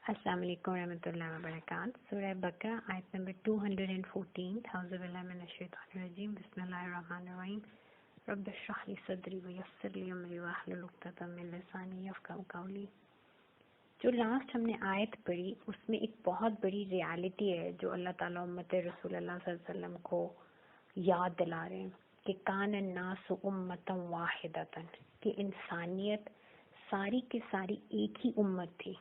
السلام علیکم ورحمۃ اللہ وبرکاتہ۔ سورہ بقرہ آیت نمبر 214۔ اعوذ باللہ من الشیطان الرجیم، بسم اللہ الرحمن الرحیم۔ رب اشرح لی صدری ویسر لی امری واحلل عقدۃ من لسانی یفقہوا قولی۔ جو لاسٹ ہم نے آیت پڑھی اس میں ایک بہت بڑی ریالٹی ہے جو اللہ تعالیٰ امت رسول اللہ صلی اللہ علیہ وسلم کو یاد دلا رہے ہیں کہ کان الناس امۃ واحدۃ، کہ انسانیت ساری کی ساری ایک ہی امت تھی،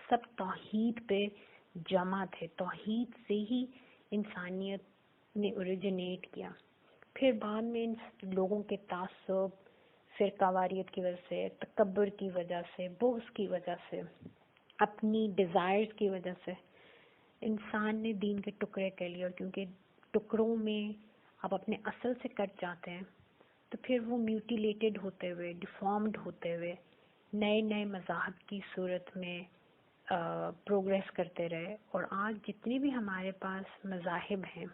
سب توحید پہ جمع تھے، توحید سے ہی انسانیت نے اوریجنیٹ کیا۔ پھر بعد میں ان لوگوں کے تعصب، فرقہ واریت کی وجہ سے، تکبر کی وجہ سے، بغض کی وجہ سے، اپنی ڈیزائرز کی وجہ سے انسان نے دین کے ٹکڑے کر لیے، اور کیونکہ ٹکڑوں میں آپ اپنے اصل سے کٹ جاتے ہیں تو پھر وہ میوٹیلیٹڈ ہوتے ہوئے، ڈیفارمڈ ہوتے ہوئے نئے نئے مذاہب کی صورت میں پروگریس کرتے رہے۔ اور آج جتنے بھی ہمارے پاس مذاہب ہیں،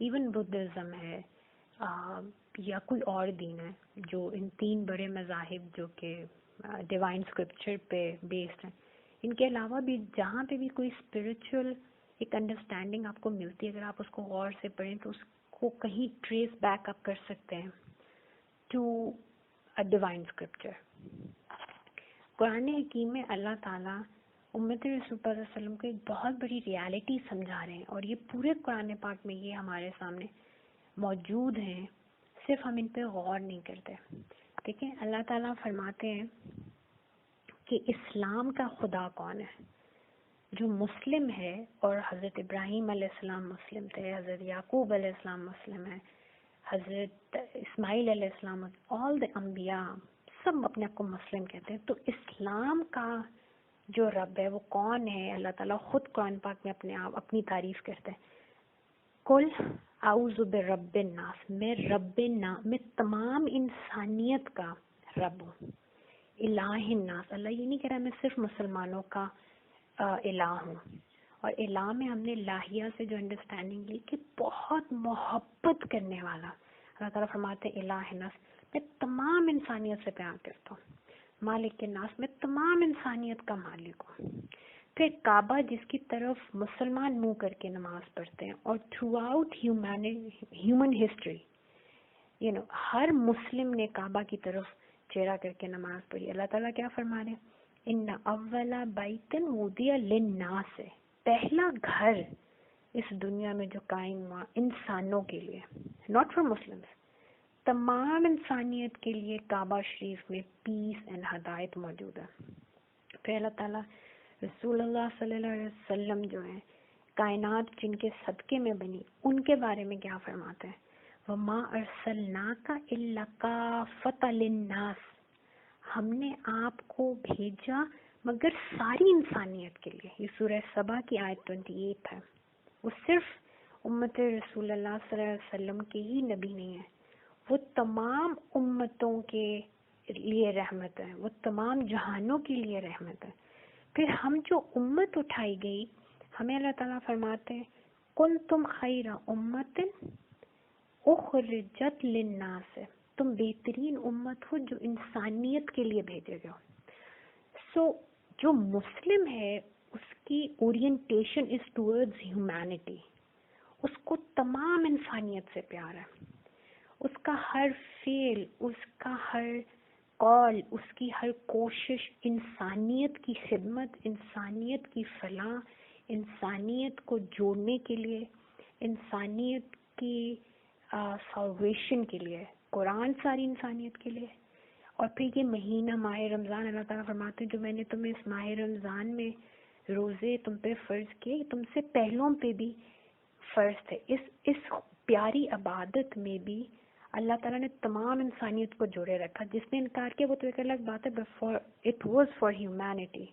ایون بدھزم ہے یا کوئی اور دین ہے، جو ان تین بڑے مذاہب جو کہ ڈیوائن اسکرپچر پہ بیسڈ ہیں، ان کے علاوہ بھی جہاں پہ بھی کوئی اسپرچول ایک انڈرسٹینڈنگ آپ کو ملتی ہے، اگر آپ اس کو غور سے پڑھیں تو اس کو کہیں ٹریس بیک اپ کر سکتے ہیں ٹو ڈیوائن اسکرپچر۔ قرآن حکیم میں اللہ تعالیٰ امت رسول اللہ علیہ وسلم کو ایک بہت بڑی ریالٹی سمجھا رہے ہیں، اور یہ پورے قرآن پاک میں یہ ہمارے سامنے موجود ہیں، صرف ہم ان پہ غور نہیں کرتے۔ دیکھیں اللہ تعالیٰ فرماتے ہیں کہ اسلام کا خدا کون ہے؟ جو مسلم ہے، اور حضرت ابراہیم علیہ السلام مسلم تھے، حضرت یعقوب علیہ السلام مسلم ہے، حضرت اسماعیل علیہ السلام، آل دی انبیاء سب اپنے آپ کو مسلم کہتے ہیں۔ تو اسلام کا جو رب ہے وہ کون ہے؟ اللہ تعالیٰ خود قرآن پاک میں اپنی تعریف کرتے ہیں، قل اعوذ برب الناس، میں میں تمام انسانیت کا رب ہوں۔ الہ الناس، اللہ یہ نہیں کہہ رہا میں صرف مسلمانوں کا الہ ہوں۔ اور الہ میں ہم نے الہیہ سے جو انڈرسٹینڈنگ لی کہ بہت محبت کرنے والا، اللہ تعالیٰ فرماتے ہیں الہ الناس، میں تمام انسانیت سے پیار کرتا ہوں۔ مالک الناس، میں تمام انسانیت کا مالک ہوں۔ پھر کعبہ جس کی طرف مسلمان منہ کر کے نماز پڑھتے ہیں، اور تھرو آؤٹ ہیومن ہسٹری ہر مسلم نے کعبہ کی طرف چہرہ کر کے نماز پڑھی۔ اللہ تعالیٰ کیا فرما رہے ہیں؟ ان اول بیت وضع للناس، پہلا گھر اس دنیا میں جو قائم ہوا انسانوں کے لیے، ناٹ فار مسلمس، تمام انسانیت کے لیے کعبہ شریف میں پیس اینڈ ہدایت موجود ہے۔ پھر اللہ تعالیٰ رسول اللہ صلی اللہ علیہ وسلم جو ہیں، کائنات جن کے صدقے میں بنی، ان کے بارے میں کیا فرماتے ہیں؟ وَمَا أَرْسَلْنَاكَ إِلَّا كَافَّةً لِلنَّاسِ، ہم نے آپ کو بھیجا مگر ساری انسانیت کے لیے۔ یہ سورہ سبا کی آیت 28 ہے۔ وہ صرف امت رسول اللہ صلی اللہ علیہ وسلم کے ہی نبی نہیں ہے، وہ تمام امتوں کے لیے رحمت ہے، وہ تمام جہانوں کے لیے رحمت ہے۔ پھر ہم جو امت اٹھائی گئی، ہمیں اللہ تعالیٰ فرماتے ہیں کنتم خیر امت اخرجت للناس، تم بہترین امت ہو جو انسانیت کے لیے بھیجے گئے ہو۔ سو جو مسلم ہے اس کی اورینٹیشن از ٹورڈز ہیومینٹی، اس کو تمام انسانیت سے پیار ہے، اس کا ہر فعل، اس کا ہر قول، اس کی ہر کوشش انسانیت کی خدمت، انسانیت کی فلاح، انسانیت کو جوڑنے کے لیے، انسانیت کی سالویشن کے لیے۔ قرآن ساری انسانیت کے لیے۔ اور پھر یہ مہینہ ماہ رمضان، اللہ تعالیٰ فرماتے ہیں جو میں نے تمہیں اس ماہ رمضان میں روزے تم پہ فرض کیے، تم سے پہلوں پہ بھی فرض تھے۔ اس پیاری عبادت میں بھی اللہ تعالیٰ نے تمام انسانیت کو جوڑے رکھا۔ جس نے انکار کیا وہ تو ایک الگ بات ہے، اٹ واز فار ہیومینٹی،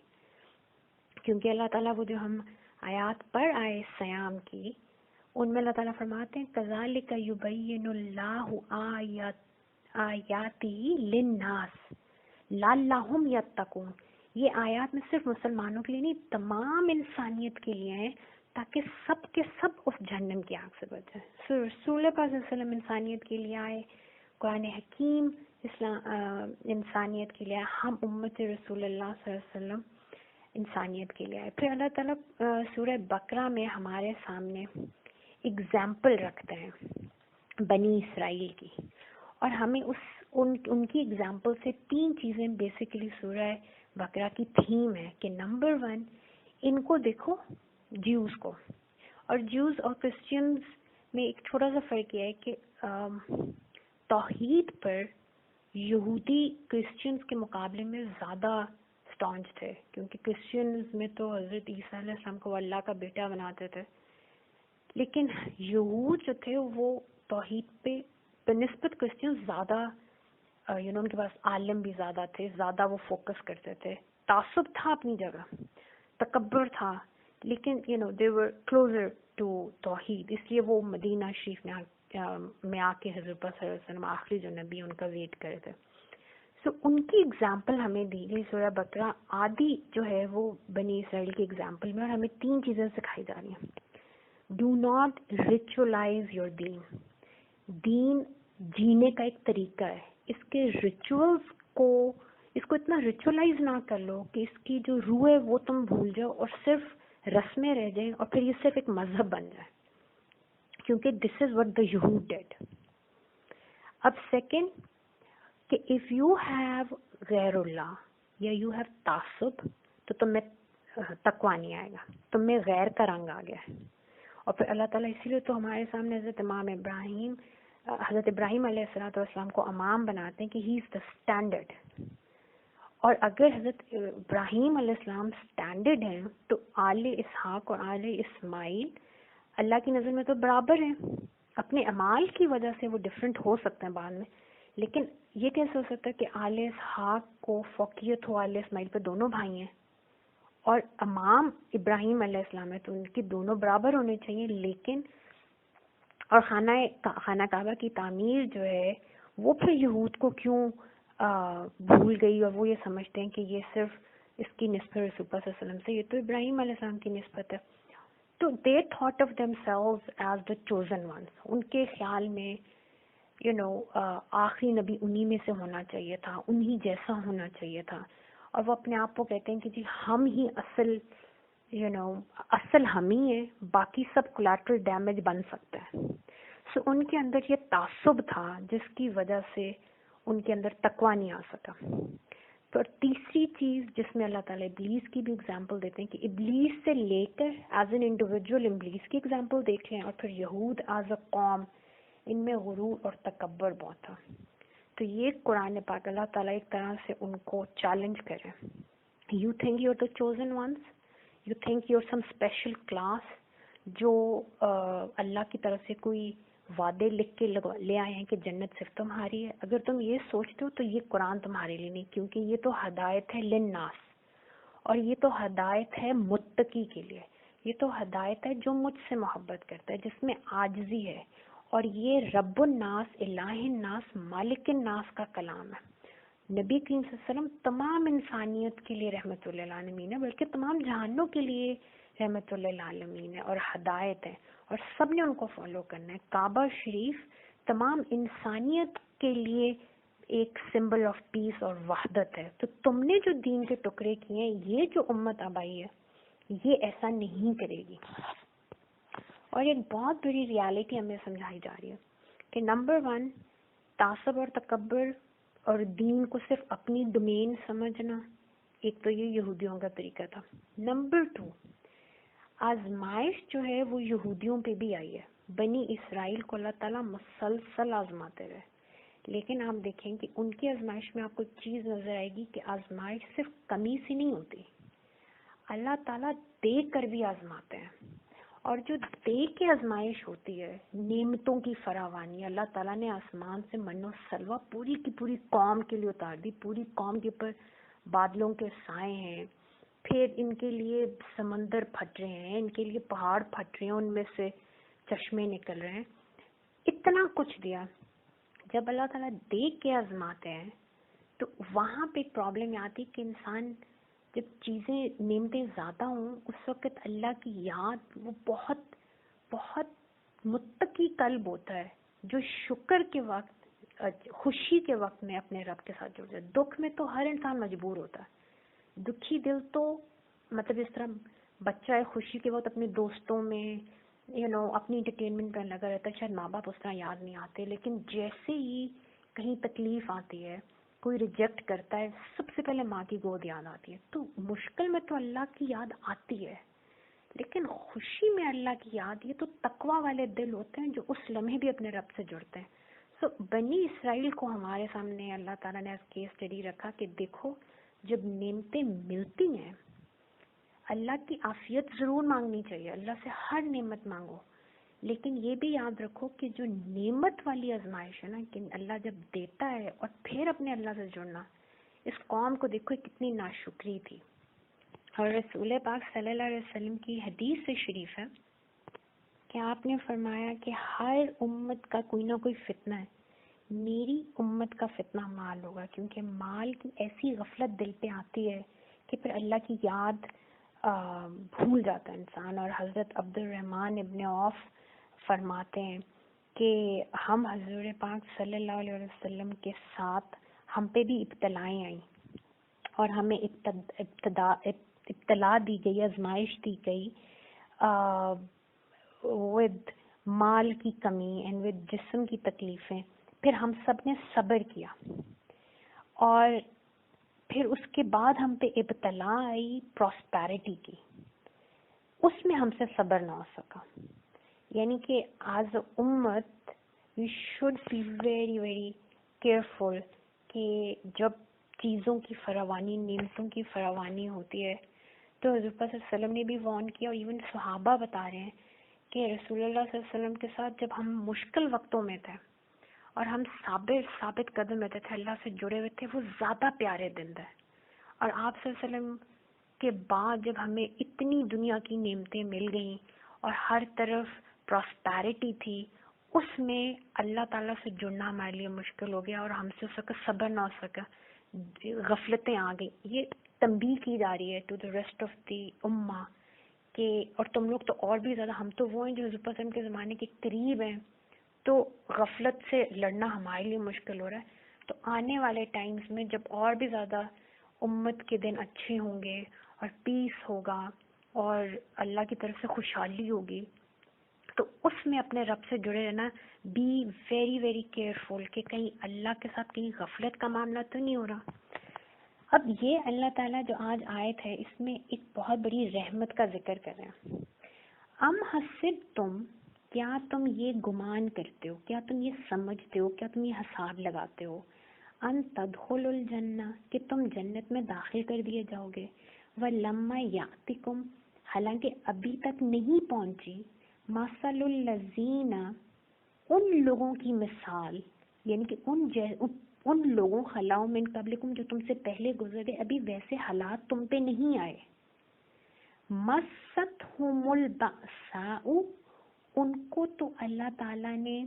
کیونکہ اللہ تعالیٰ وہ جو ہم آیات پڑھ آئے سیام کی، ان میں اللہ تعالیٰ فرماتے ہیں کذالک یبین اللہ آیاتہ للناس لعلہم یتقون، یہ آیات میں صرف مسلمانوں کے لیے نہیں، تمام انسانیت کے لیے ہیں، تاکہ سب کے سب اس جہنم کی آگ سے بچ جائیں۔ رسول پاک صلی اللہ علیہ وسلم انسانیت کے لیے آئے، قرآن حکیم انسانیت کے لیے آئے، ہم امت رسول اللہ صلی اللہ علیہ وسلم انسانیت کے لیے آئے. پھر اللہ تعالیٰ سورہ بقرہ میں ہمارے سامنے اگزامپل رکھتے ہیں بنی اسرائیل کی, اور ہمیں ان کی اگزامپل سے 3 چیزیں بیسیکلی سورہ بقرہ کی تھیم ہے کہ نمبر 1 ان کو دیکھو, جیوز کو, اور جیوز اور کرسچنز میں ایک چھوٹا سا فرق یہ ہے کہ توحید پر یہودی کرسچنز کے مقابلے میں زیادہ اسٹانچ تھے, کیونکہ کرسچنز میں تو حضرت عیسیٰ علیہ السلام کو اللہ کا بیٹا بناتے تھے, لیکن یہود جو تھے وہ توحید پہ بنسبت کرسچنز زیادہ ان کے پاس عالم بھی زیادہ تھے, زیادہ وہ فوکس کرتے تھے. تعصب تھا اپنی جگہ, تکبر تھا, لیکن they were closer to توحید, اس لیے وہ مدینہ شریف میں آ کے حضرت صلی اللہ علیہ وسلم آخری جو نبی ان کا ویٹ کرے تھے. سو ان کی اگزامپل ہمیں دی گئی سورہ بقرہ آدھی جو ہے وہ بنی اسرائیل کی اگزامپل میں, اور ہمیں 3 چیزیں سکھائی جا رہی ہیں. ڈو ناٹ ریچولائز یور دین. دین جینے کا ایک طریقہ ہے, اس کے ریچولز کو اتنا ریچولائز نہ کر لو کہ اس کی جو روح ہے وہ تم بھول جاؤ اور صرف رسمیں رہ جائیں اور پھر یہ صرف ایک مذہب بن جائے, کیونکہ دس از وٹ دا یہود ڈیڈ. اب سیکنڈ کہ اف یو ہیو غیر اللہ یا یو ہیو تعصب تو تم میں تقویٰ نہیں آئے گا, تم میں غیر کا رنگ آ گیا ہے. اور پھر اللہ تعالیٰ اسی لیے تو ہمارے سامنے حضرت ابراہیم علیہ السلام کو امام بناتے ہیں کہ ہی از دا اسٹینڈرڈ. اور اگر حضرت ابراہیم علیہ السلام اسٹینڈرڈ ہیں تو آل اسحاق اور آل اسماعیل اللہ کی نظر میں تو برابر ہیں. اپنے اعمال کی وجہ سے وہ ڈفرینٹ ہو سکتے ہیں بعد میں, لیکن یہ کیسے ہو سکتا ہے کہ آل اسحاق کو فوقیت ہو آل اسماعیل پہ, دونوں بھائی ہیں, اور امام ابراہیم علیہ السلام ہے تو ان کی دونوں برابر ہونے چاہیے. لیکن اور خانہ کعبہ کی تعمیر جو ہے وہ پھر یہود کو کیوں بھول گئی, اور وہ یہ سمجھتے ہیں کہ یہ صرف اس کی نسبت رسول صلی اللہ علیہ وسلم سے, یہ تو ابراہیم علیہ السلام کی نسبت ہے. تو they thought of themselves as the chosen ones. ان کے خیال میں آخری نبی انہی میں سے ہونا چاہیے تھا, انہی جیسا ہونا چاہیے تھا, اور وہ اپنے آپ کو کہتے ہیں کہ جی ہم ہی اصل ہم ہی ہیں, باقی سب کولیٹرل ڈیمیج بن سکتا ہے. سو ان کے اندر یہ تعصب تھا جس کی وجہ سے ان کے اندر تقویٰ نہیں آ سکا. تو تیسری چیز جس میں اللہ تعالیٰ ابلیس کی بھی اگزامپل دیتے ہیں کہ ابلیس سے لے کر ایز این انڈیویجول ابلیس کی اگزامپل دیکھ لیں, اور پھر یہود ایز اے قوم, ان میں غرور اور تکبر بہت تھا. تو یہ قرآن پاک اللہ تعالیٰ ایک طرح سے ان کو چیلنج کرے. You think you are the chosen ones, you think you are some special class جو اللہ کی طرف سے کوئی وعدے لکھ کے لے آئے ہیں کہ جنت صرف تمہاری ہے. اگر تم یہ سوچتے ہو تو یہ قرآن تمہارے لیے نہیں, کیونکہ یہ تو ہدایت ہے للناس, اور یہ تو ہدایت ہے متقی کے لیے, یہ تو ہدایت ہے جو مجھ سے محبت کرتا ہے, جس میں عاجزی ہے, اور یہ رب الناس الہ الناس مالک الناس کا کلام ہے. نبی کریم صلی اللہ علیہ وسلم تمام انسانیت کے لیے رحمت للعالمین ہے, بلکہ تمام جہانوں کے لیے رحمت للعالمین ہے اور ہدایت ہے, اور سب نے ان کو فالو کرنا ہے. کعبہ شریف تمام انسانیت کے لیے ایک سمبل آف پیس اور وحدت ہے. تو تم نے جو دین کے ٹکڑے کیے ہیں, یہ جو امت اب آئی ہے یہ ایسا نہیں کرے گی. اور ایک بہت بڑی ریالٹی ہمیں سمجھائی جا رہی ہے کہ نمبر 1 تعصب اور تکبر اور دین کو صرف اپنی ڈومین سمجھنا, ایک تو یہ یہودیوں کا طریقہ تھا. نمبر 2 آزمائش جو ہے وہ یہودیوں پہ بھی آئی ہے. بنی اسرائیل کو اللہ تعالیٰ مسلسل آزماتے رہے, لیکن آپ دیکھیں کہ ان کی آزمائش میں آپ کو ایک چیز نظر آئے گی کہ آزمائش صرف کمی سے نہیں ہوتی, اللہ تعالیٰ دے کر بھی آزماتے ہیں. اور جو دے کے آزمائش ہوتی ہے, نعمتوں کی فراوانی, اللہ تعالیٰ نے آسمان سے من و سلوہ پوری کی پوری قوم کے لیے اتار دی, پوری قوم کے اوپر بادلوں کے سائے ہیں, پھر ان کے لیے سمندر پھٹ رہے ہیں, ان کے لیے پہاڑ پھٹ رہے ہیں, ان میں سے چشمے نکل رہے ہیں, اتنا کچھ دیا. جب اللہ تعالیٰ دیکھ کے آزماتے ہیں تو وہاں پہ ایک پرابلم آتی کہ انسان جب چیزیں نعمتیں زیادہ ہوں اس وقت اللہ کی یاد وہ بہت بہت متقی قلب ہوتا ہے جو شکر کے وقت خوشی کے وقت میں اپنے رب کے ساتھ جڑ جائے. دکھ میں تو ہر انسان مجبور ہوتا ہے, دکھی دل تو مطلب جس طرح بچہ خوشی کے وقت اپنے دوستوں میں اپنی انٹرٹینمنٹ کرنے لگا رہتا ہے، شاید ماں باپ اس طرح یاد نہیں آتے، لیکن جیسے ہی کہیں تکلیف آتی ہے، کوئی ریجیکٹ کرتا ہے، سب سے پہلے ماں کی گود یاد آتی ہے. تو مشکل میں تو اللہ کی یاد آتی ہے، لیکن خوشی میں اللہ کی یاد، یہ تو تقویٰ والے دل ہوتے ہیں جو اس لمحے بھی اپنے رب سے جڑتے ہیں. سو بنی اسرائیل کو ہمارے سامنے اللہ تعالیٰ نے ایز کیس اسٹڈی رکھا کہ دیکھو جب نعمتیں ملتی ہیں، اللہ کی عافیت ضرور مانگنی چاہیے، اللہ سے ہر نعمت مانگو، لیکن یہ بھی یاد رکھو کہ جو نعمت والی آزمائش ہے نا، کہ اللہ جب دیتا ہے اور پھر اپنے اللہ سے جڑنا، اس قوم کو دیکھو کتنی ناشکری تھی. اور رسول پاک صلی اللہ علیہ وسلم کی حدیث سے شریف ہے کہ آپ نے فرمایا کہ ہر امت کا کوئی نہ کوئی فتنہ ہے، میری امت کا فتنہ مال ہوگا، کیونکہ مال کی ایسی غفلت دل پہ آتی ہے کہ پھر اللہ کی یاد بھول جاتا ہے انسان. اور حضرت عبد الرحمن ابن عوف فرماتے ہیں کہ ہم حضور پاک صلی اللہ علیہ وسلم کے ساتھ ہم پہ بھی ابتلائیں آئیں اور ہمیں ابتلا دی گئی، آزمائش دی گئی ود مال کی کمی اینڈ ود جسم کی تکلیفیں. پھر ہم سب نے صبر کیا اور پھر اس کے بعد ہم پہ ابتلا آئی پراسپیرٹی کی، اس میں ہم سے صبر نہ ہو سکا. یعنی کہ ایز اے امت we should be very very careful کہ جب چیزوں کی فراوانی، نعمتوں کی فراوانی ہوتی ہے تو حضرت صلی اللہ علیہ وسلم نے بھی وارن کیا، اور ایون صحابہ بتا رہے ہیں کہ رسول اللہ صلی اللہ علیہ وسلم کے ساتھ جب ہم مشکل وقتوں میں تھے اور ہم ثابت قدم رہتے تھے، اللہ سے جڑے ہوئے تھے، وہ زیادہ پیارے دل ہے. اور آپ صلی اللہ علیہ وسلم کے بعد جب ہمیں اتنی دنیا کی نعمتیں مل گئیں اور ہر طرف پراسپیرٹی تھی، اس میں اللہ تعالیٰ سے جڑنا ہمارے لیے مشکل ہو گیا اور ہم سے اس وقت صبر نہ ہو سکا، غفلتیں آ گئی. یہ تنبیہ کی جا رہی ہے to the rest of the امہ کہ اور تم لوگ تو اور بھی زیادہ، ہم تو وہ ہیں جو حضرت وسلم کے زمانے کے قریب ہیں، تو غفلت سے لڑنا ہمارے لیے مشکل ہو رہا ہے. تو آنے والے ٹائمز میں جب اور بھی زیادہ امت کے دن اچھے ہوں گے اور پیس ہوگا اور اللہ کی طرف سے خوشحالی ہوگی، تو اس میں اپنے رب سے جڑے رہنا. بی ویری ویری کیئرفل کہ کہیں اللہ کے ساتھ کہیں غفلت کا معاملہ تو نہیں ہو رہا. اب یہ اللہ تعالیٰ جو آج آیت ہے، اس میں ایک بہت بڑی رحمت کا ذکر کر رہے ہیں. ام حسبتم، کیا تم یہ گمان کرتے ہو، کیا تم یہ سمجھتے ہو، کیا تم یہ حساب لگاتے ہو، ان تدخلوا الجنہ کہ تم جنت میں داخل کر دیے جاؤ گے، ولما یاتکم حالانکہ ابھی تک نہیں پہنچی، مثل الذین ان لوگوں کی مثال، یعنی کہ ان لوگوں خلاؤ من قبلکم جو تم سے پہلے گزرے، ابھی ویسے حالات تم پہ نہیں آئے. مستہم البأساء ان کو تو اللہ تعالیٰ نے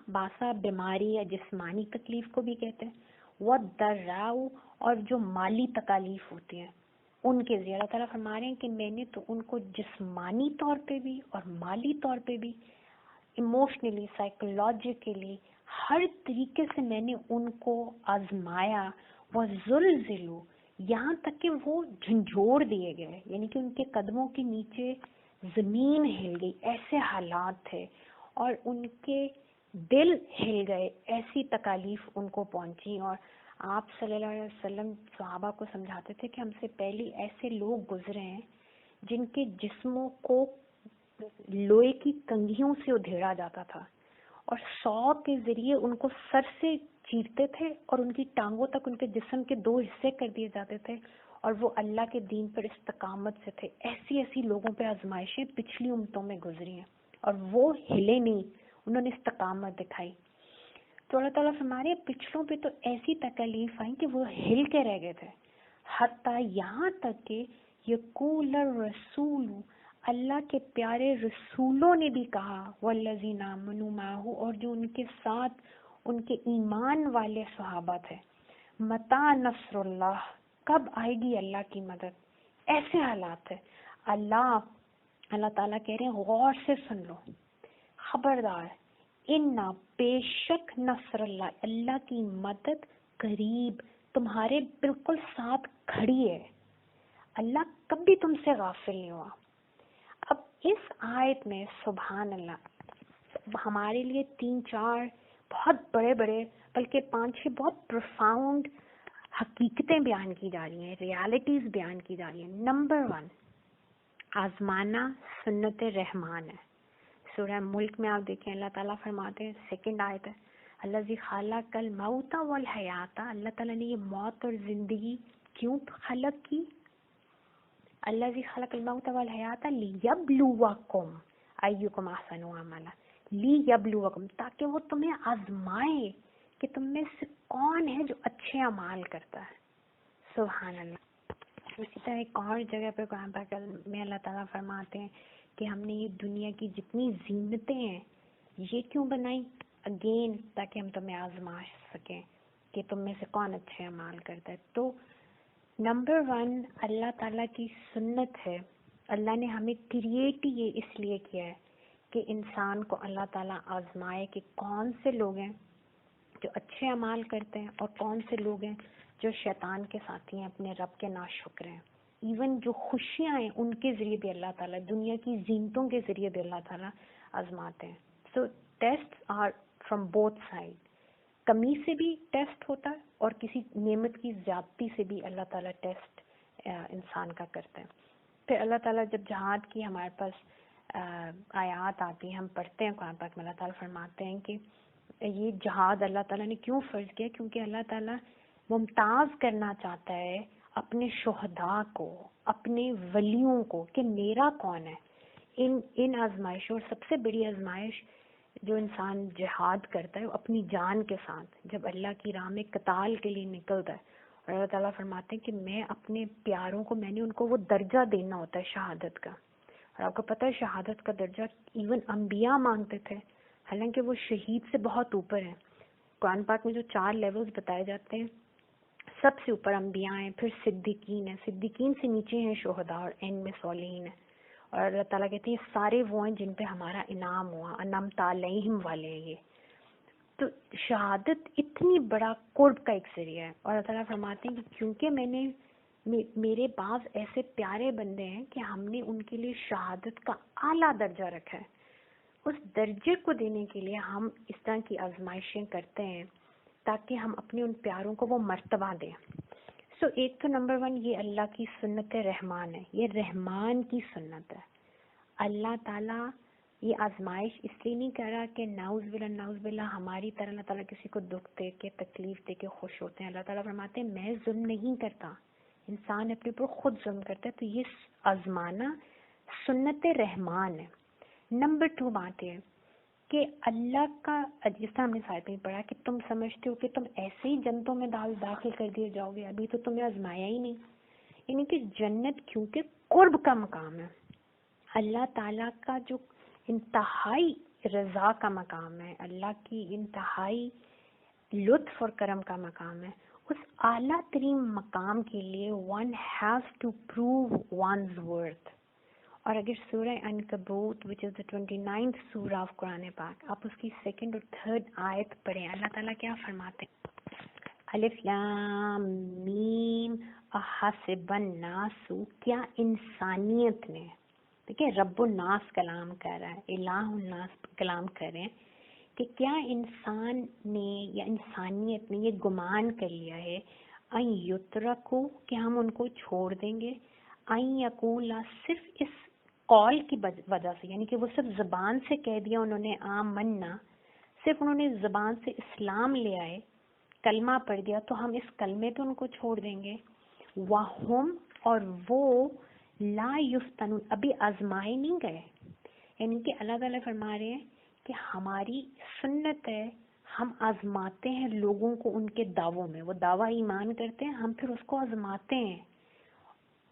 باسا بیماری یا جسمانی تکلیف کو بھی کہتے ہیں، والضراء اور جو مالی تکالیف ہوتی ہیں ان کے ذریعے. اللہ تعالیٰ فرما رہے ہیں کہ میں نے تو ان کو جسمانی طور پہ بھی اور مالی طور پہ بھی، ایموشنلی، سائیکولوجیکلی، ہر طریقے سے میں نے ان کو آزمایا. وزلزلوا یہاں تک کہ وہ جھنجھوڑ دیے گئے، یعنی کہ ان کے قدموں کے نیچے زمین ہل گئی، ایسے حالات تھے، اور ان کے دل ہل گئے، ایسی تکالیف ان کو پہنچی. اور آپ صلی اللہ علیہ وسلم صحابہ کو سمجھاتے تھے کہ ہم سے پہلے ایسے لوگ گزرے ہیں جن کے جسموں کو لوہے کی کنگھیوں سے ادھیڑا جاتا تھا اور 100 کے ذریعے ان کو سر سے چیرتے تھے اور ان کی ٹانگوں تک ان کے جسم کے 2 حصے کر دیے جاتے تھے، اور وہ اللہ کے دین پر استقامت سے تھے. ایسی لوگوں پہ آزمائشیں پچھلی امتوں میں گزری ہیں اور وہ ہلے نہیں، انہوں نے استقامت دکھائی. تو اللہ تعالیٰ ہمارے پچھلوں پہ تو ایسی تکلیف آئی کہ وہ ہل کے رہ گئے تھے، حتیٰ یہاں تک کہ یقول الرسول اللہ کے پیارے رسولوں نے بھی کہا، والذین آمنوا معہ اور جو ان کے ساتھ ان کے ایمان والے صحابہ تھے، متی نصر اللہ کب آئے گی اللہ کی مدد. ایسے حالات ہے. اللہ تعالیٰ کہہ رہے ہیں غور سے سن لو، خبردار، انا بے شک نصر اللہ اللہ کی مدد قریب تمہارے بالکل ساتھ کھڑی ہے. اللہ کبھی تم سے غافل نہیں ہوا. اب اس آیت میں سبحان اللہ ہمارے لیے 3-4 بہت بڑے بڑے بلکہ 5-6 بہت پروفاؤنڈ حقیقتیں بیان کی جا رہی ہیں, ریالٹیز بیان کی جا رہی ہیں. نمبر 1, آزمانا سنت رحمان ہے. سورہ ملک میں آپ دیکھیں اللہ تعالیٰ فرماتے ہیں, 2 آیت ہے, الذی خلق الموت والحیات, اللہ تعالیٰ نے یہ موت اور زندگی کیوں خلق کی؟ الذی خلق الموت والحیات لیبلوکم ایکم احسن عملا, لیبلوکم, تاکہ وہ تمہیں آزمائے کہ تم میں سے کون ہے جو اچھے اعمال کرتا ہے. سبحان اللہ. اسی طرح ایک اور جگہ پہ قرآن پاک میں اللہ تعالیٰ فرماتے ہیں کہ ہم نے یہ دنیا کی جتنی زینتیں ہیں یہ کیوں بنائی؟ اگین تاکہ ہم تمہیں آزما سکیں کہ تم میں سے کون اچھے اعمال کرتا ہے. تو نمبر 1 اللہ تعالیٰ کی سنت ہے. اللہ نے ہمیں کریٹ یہ اس لیے کیا ہے کہ انسان کو اللہ تعالیٰ آزمائے کہ کون سے لوگ ہیں جو اچھے اعمال کرتے ہیں اور کون سے لوگ ہیں جو شیطان کے ساتھی ہیں, اپنے رب کے ناشکر ہیں. ایون جو خوشیاں ہیں ان کے ذریعے بھی اللہ تعالیٰ, دنیا کی زینتوں کے ذریعے بھی اللہ تعالیٰ آزماتے ہیں. So test are from both side. کمی سے بھی ٹیسٹ ہوتا ہے اور کسی نعمت کی زیادتی سے بھی اللہ تعالیٰ ٹیسٹ انسان کا کرتے ہیں. پھر اللہ تعالیٰ جب جہاد کی ہمارے پاس آیات آتی ہیں, ہم پڑھتے ہیں قرآن پاک میں, اللہ تعالیٰ فرماتے ہیں کہ یہ جہاد اللہ تعالیٰ نے کیوں فرض کیا؟ کیونکہ اللہ تعالیٰ ممتاز کرنا چاہتا ہے اپنے شہداء کو, اپنے ولیوں کو, کہ میرا کون ہے ان آزمائشوں. اور سب سے بڑی آزمائش جو انسان جہاد کرتا ہے وہ اپنی جان کے ساتھ, جب اللہ کی راہ میں قتال کے لیے نکلتا ہے. اور اللہ تعالیٰ فرماتے ہیں کہ میں اپنے پیاروں کو, میں نے ان کو وہ درجہ دینا ہوتا ہے شہادت کا. اور آپ کو پتہ ہے شہادت کا درجہ ایون انبیاء مانگتے تھے, حالانکہ وہ شہید سے بہت اوپر ہیں. قرآن پاک میں جو 4 لیولز بتائے جاتے ہیں, سب سے اوپر انبیاء ہیں, پھر صدیقین ہیں, صدیقین سے نیچے ہیں شہداء, اور اینڈ میں صالحین ہیں. اور اللہ تعالیٰ کہتے ہیں سارے وہ ہیں جن پہ ہمارا انعام ہوا, انعمت علیہم والے ہیں یہ. تو شہادت اتنی بڑا قرب کا ایک ذریعہ ہے. اور اللہ تعالیٰ فرماتے ہیں کہ کیونکہ میں نے میرے بعض ایسے پیارے بندے ہیں کہ ہم نے ان کے لیے شہادت کا اعلیٰ درجہ رکھا ہے, اس درجے کو دینے کے لیے ہم اس طرح کی آزمائشیں کرتے ہیں تاکہ ہم اپنے ان پیاروں کو وہ مرتبہ دیں. سو ایک تو نمبر 1 یہ اللہ کی سنت رحمان ہے, یہ رحمان کی سنت ہے. اللہ تعالیٰ یہ آزمائش اس لیے نہیں کر رہا کہ نعوذ باللہ ہماری طرح اللہ تعالیٰ کسی کو دکھ دے کے, تکلیف دے کے خوش ہوتے ہیں. اللہ تعالیٰ فرماتے ہیں میں ظلم نہیں کرتا, انسان اپنے پر خود ظلم کرتا ہے. تو یہ آزمانا سنت رحمان ہے. نمبر 2 بات ہے کہ اللہ کا, جس طرح ہم نے ساتھ میں پڑھا کہ تم سمجھتے ہو کہ تم ایسے ہی جنتوں میں داخل کر دیے جاؤ گے, ابھی تو تمہیں آزمایا ہی نہیں. یعنی کہ جنت کیونکہ قرب کا مقام ہے, اللہ تعالیٰ کا جو انتہائی رضا کا مقام ہے, اللہ کی انتہائی لطف اور کرم کا مقام ہے, اس اعلیٰ ترین مقام کے لیے one has to prove one's worth. اور اگر سورہ عنکبوت which is the 29th سورہ of قرآن پاک, آپ اس کی 2nd اور 3rd آیت پڑھیں, اللہ تعالیٰ کیا فرماتے ہیں؟ الف لام میم احسب الناس, کیا انسانیت نے, دیکھیں رب الناس کلام کر رہا ہے, الہ الناس کلام کر رہے ہیں کہ کیا انسان نے یا انسانیت نے یہ گمان کر لیا ہے ان یترکو, کہ ہم ان کو چھوڑ دیں گے, ان یقولا, صرف اس قول کی وجہ سے, یعنی کہ وہ صرف زبان سے کہہ دیا انہوں نے آمنا, صرف انہوں نے زبان سے اسلام لے آئے, کلمہ پڑھ دیا, تو ہم اس کلمے پہ ان کو چھوڑ دیں گے. وَهُمْ, اور وہ لا یفتنون, ابھی آزمائے نہیں گئے. یعنی کہ اللہ تعالیٰ فرما رہے ہیں کہ ہماری سنت ہے, ہم آزماتے ہیں لوگوں کو ان کے دعووں میں, وہ دعویٰ ایمان کرتے ہیں, ہم پھر اس کو آزماتے ہیں,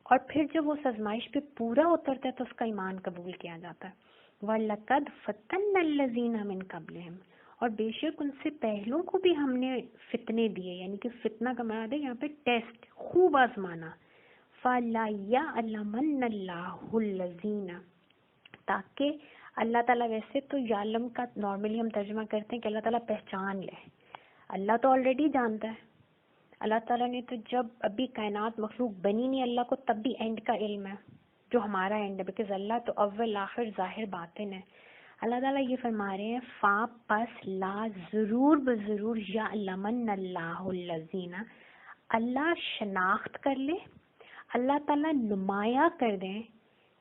اور پھر جب وہ آزمائش پہ پورا اترتا ہے تو اس کا ایمان قبول کیا جاتا ہے. وَلَقَدْ فَتَنَّ الَّذِينَ مِن قَبْلِهِمْ, اور بے شک ان سے پہلوں کو بھی ہم نے فتنے دیے, یعنی کہ فتنہ کا مراد ہے یہاں پہ ٹیسٹ, خوب آزمانا. فَلَا يَعْلَمَنَّ اللَّهُ الَّذِينَ, تاکہ اللہ تعالیٰ, ویسے تو یعلم کا نارملی ہم ترجمہ کرتے ہیں کہ اللہ تعالیٰ پہچان لے, اللہ تو آلریڈی جانتا ہے, اللہ تعالیٰ نے تو جب ابھی کائنات مخلوق بنی نہیں اللہ کو تب بھی اینڈ کا علم ہے جو ہمارا اینڈ ہے، بیکاز اللہ تو اول آخر ظاہر باطن ہے. اللہ تعالیٰ یہ فرما رہے ہیں فا پس لا ضرور بضرور یعلمن اللہ الذین، اللہ شناخت کر لے، اللہ تعالیٰ نمایاں کر دیں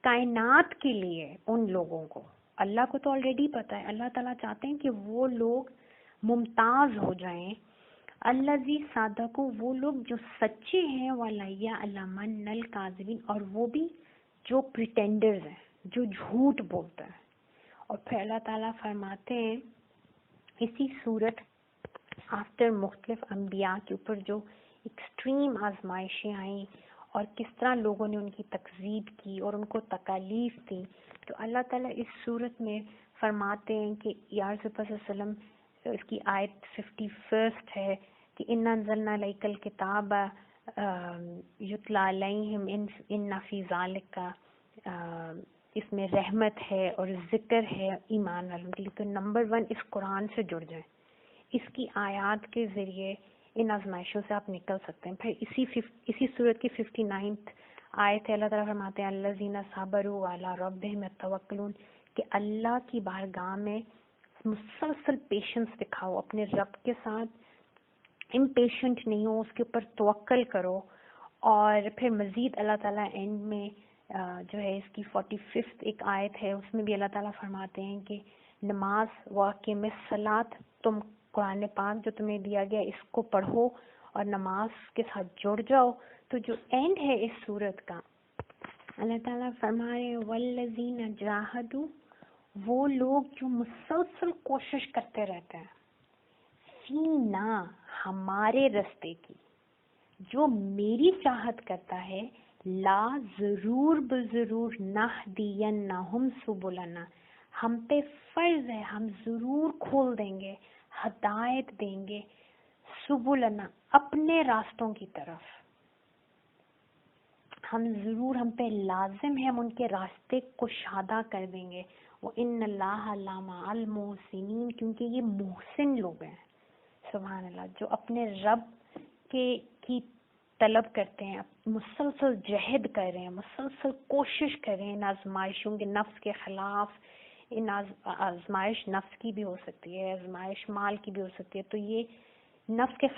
کائنات کے لیے ان لوگوں کو. اللہ کو تو آلریڈی پتہ ہے، اللہ تعالیٰ چاہتے ہیں کہ وہ لوگ ممتاز ہو جائیں. الذی صادقوا، وہ لوگ جو سچے ہیں، وَلَا یعلمن الکاذبین، اور وہ بھی جو پریٹینڈرز ہیں، جو جھوٹ بولتا ہے. اور پھر اللہ تعالیٰ فرماتے ہیں اسی صورت آفٹر مختلف انبیاء کے اوپر جو ایکسٹریم آزمائشیں آئیں اور کس طرح لوگوں نے ان کی تکذیب کی اور ان کو تکالیف دی، تو اللہ تعالیٰ اس صورت میں فرماتے ہیں کہ یا رسول اللہ صلی اللہ علیہ وسلم، اس کی آیت 51 ہے کہ اِنَّا أَنزَلْنَا إِلَيْكَ الْكِتَابَ يُتْلَىٰ عَلَيْهِمْ إِنَّ فِي ذَلِكَ، اس میں رحمت ہے اور ذکر ہے ایمان والوں کے لیے. تو نمبر 1 اس قرآن سے جڑ جائیں، اس کی آیات کے ذریعے ان آزمائشوں سے آپ نکل سکتے ہیں. پھر اسی صورت کی 59 آیت ہے، اللہ تعالیٰ فرماتے ہیں الذین صبروا وعلی ربہم یتوکلون، کہ اللہ کی بارگاہ میں مسلسل پیشنس دکھاؤ اپنے رب کے ساتھ، امپیشنٹ نہیں ہو، اس کے اوپر توکل کرو. اور پھر مزید اللہ تعالیٰ اینڈ میں جو ہے اس کی 45 ایک آیت ہے، اس میں بھی اللہ تعالیٰ فرماتے ہیں کہ نماز واقیم الصلاۃ، تم قرآن پاک جو تمہیں دیا گیا اس کو پڑھو اور نماز کے ساتھ جڑ جاؤ. تو جو اینڈ ہے اس صورت کا، اللہ تعالیٰ فرما رہے ہیں والذین جاہدوا، وہ لوگ جو مسلسل کوشش کرتے رہتے ہیں، فینا، ہمارے رستے کی، جو میری چاہت کرتا ہے، لا ضرور بضرور نہدینہم سبلنا، ہم پہ فرض ہے، ہم ضرور کھول دیں گے، ہدایت دیں گے، سبلنا، اپنے راستوں کی طرف. ہم پہ لازم ہے، ہم ان کے راستے کشادہ کر دیں گے. وَإِنَّ اللَّهَ لَمَعَ الْمُحْسِنِينَ، کیونکہ یہ محسن لوگ ہیں، سبحان اللہ، جو اپنے رب کی طلب کرتے ہیں، مسلسل جہد کر رہے ہیں، مسلسل کوشش کر رہے ہیں ان آزمائشوں کے، نفس کے خلاف. ان آزمائش نفس کی بھی ہو سکتی ہے، آزمائش مال کی بھی ہو سکتی ہے. تو یہ نفس کے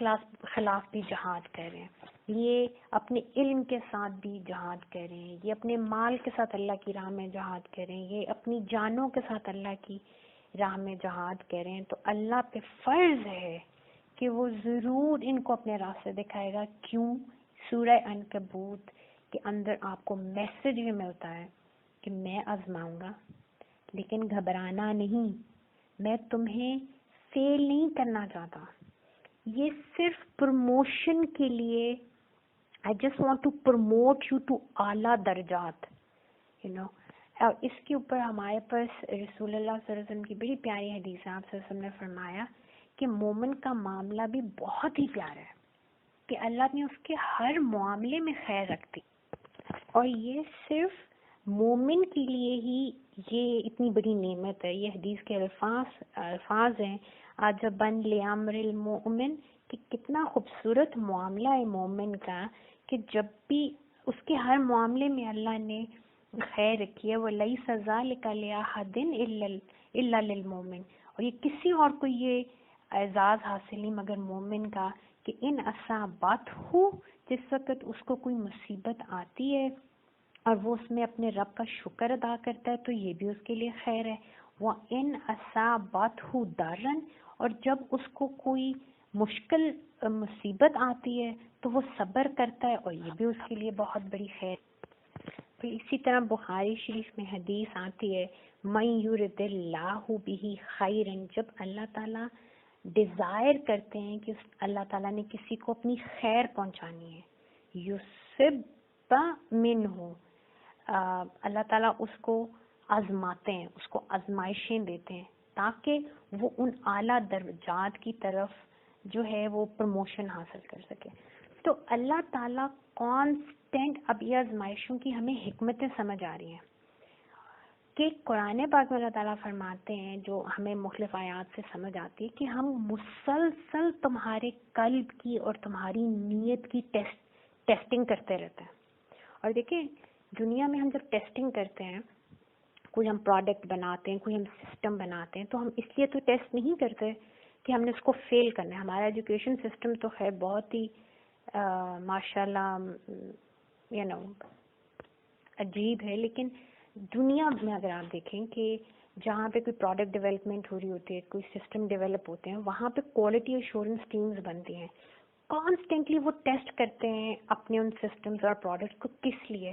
خلاف بھی جہاد کر رہے ہیں، یہ اپنے علم کے ساتھ بھی جہاد کر رہے ہیں، یہ اپنے مال کے ساتھ اللہ کی راہ میں جہاد کر رہے ہیں، یہ اپنی جانوں کے ساتھ اللہ کی راہ میں جہاد کر رہے ہیں. تو اللہ پہ فرض ہے کہ وہ ضرور ان کو اپنے راستے دکھائے گا. کیوں؟ سورہ عنکبوت کے اندر آپ کو میسج بھی ملتا ہے کہ میں آزماؤں گا، لیکن گھبرانا نہیں، میں تمہیں فیل نہیں کرنا چاہتا. یہ صرف پروموشن کے لیے، I just want to promote you to اعلیٰ درجات، اور اس کے اوپر ہمارے پاس رسول اللہ صلی اللہ علیہ وسلم کی بڑی پیاری حدیث ہے. آپ صلی اللہ علیہ وسلم نے فرمایا کہ مومن کا معاملہ بھی بہت ہی پیارا ہے، کہ اللہ نے اس کے ہر معاملے میں خیر رکھتی، اور یہ صرف مومن کے لیے ہی یہ اتنی بڑی نعمت ہے. یہ حدیث کے الفاظ ہیں عجباً لامر المؤمن، کہ کتنا خوبصورت معاملہ ہے مومن کا، کہ جب بھی اس کے ہر معاملے میں اللہ نے خیر رکھی ہے. وَلَيْسَ ذَلِكَ لِأَحَدٍ إِلَّا لِلْمُؤْمِنِ، اور یہ کسی اور کو یہ اعزاز حاصل نہیں مگر مومن کا، کہ ان اصابتہ، جس وقت اس کو کوئی مصیبت آتی ہے اور وہ اس میں اپنے رب کا شکر ادا کرتا ہے تو یہ بھی اس کے لیے خیر ہے. وَإِنْ أَصَابَتْهُ ضَرٌّ، اور جب اس کو کوئی مشکل مصیبت آتی ہے تو وہ صبر کرتا ہے اور یہ بھی اس کے لیے بہت بڑی خیر. پھر اسی طرح بخاری شریف میں حدیث آتی ہے مَن یُرِدِ اللَّهُ بِهِ خَیْرًا، جب اللہ تعالیٰ ڈیزائر کرتے ہیں کہ اللہ تعالیٰ نے کسی کو اپنی خیر پہنچانی ہے، یُصِبْ مِنْهُ، اللہ تعالیٰ اس کو آزماتے ہیں، اس کو آزمائشیں دیتے ہیں تاکہ وہ ان اعلیٰ درجات کی طرف جو ہے وہ پروموشن حاصل کر سکے. تو اللہ تعالیٰ کانسٹنٹ، اب یہ آزمائشوں کی ہمیں حکمتیں سمجھ آ رہی ہیں. کہ قرآن پاک میں اللہ تعالیٰ فرماتے ہیں، جو ہمیں مختلف آیات سے سمجھ آتی ہے، کہ ہم مسلسل تمہارے قلب کی اور تمہاری نیت کی ٹیسٹنگ کرتے رہتے ہیں. اور دیکھیں دنیا میں ہم جب ٹیسٹنگ کرتے ہیں، کوئی ہم پروڈکٹ بناتے ہیں، کوئی ہم سسٹم بناتے ہیں، تو ہم اس لیے تو ٹیسٹ نہیں کرتے کہ ہم نے اس کو فیل کرنا ہے. ہمارا ایجوکیشن سسٹم تو خیر بہت ہی ماشاء اللہ عجیب ہے، لیکن دنیا میں اگر آپ دیکھیں کہ جہاں پہ کوئی پروڈکٹ ڈیولپمنٹ ہو رہی ہوتی ہے، کوئی سسٹم ڈیولپ ہوتے ہیں، وہاں پہ کوالٹی ایشورنس ٹیمز بنتی ہیں. کانسٹنٹلی وہ ٹیسٹ کرتے ہیں اپنے ان سسٹمز اور پروڈکٹس کو. کس لیے؟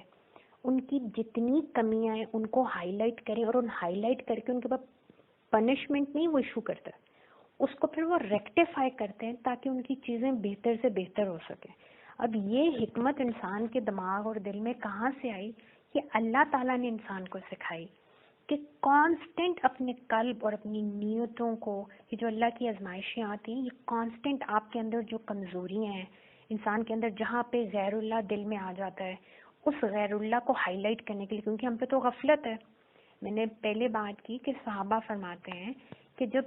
ان کی جتنی کمیاں ہیں ان کو ہائی لائٹ کریں، اور ان ہائی لائٹ کر کے ان کے پاس پنشمنٹ نہیں وہ ایشو کرتا ہے، اس کو پھر وہ ریکٹیفائی کرتے ہیں تاکہ ان کی چیزیں بہتر سے بہتر ہو سکیں. اب یہ حکمت انسان کے دماغ اور دل میں کہاں سے آئی؟ یہ اللہ تعالیٰ نے انسان کو سکھائی کہ کانسٹنٹ اپنے قلب اور اپنی نیتوں کو، یہ جو اللہ کی آزمائشیں آتی ہیں، یہ کانسٹنٹ آپ کے اندر جو کمزوریاں ہیں انسان کے اندر، جہاں پہ غیر اللہ دل میں آ جاتا ہے، اس غیر اللہ کو ہائی لائٹ کرنے کے لیے، کیونکہ ہم پہ تو غفلت ہے. میں نے پہلے بات کی کہ صحابہ فرماتے ہیں کہ جب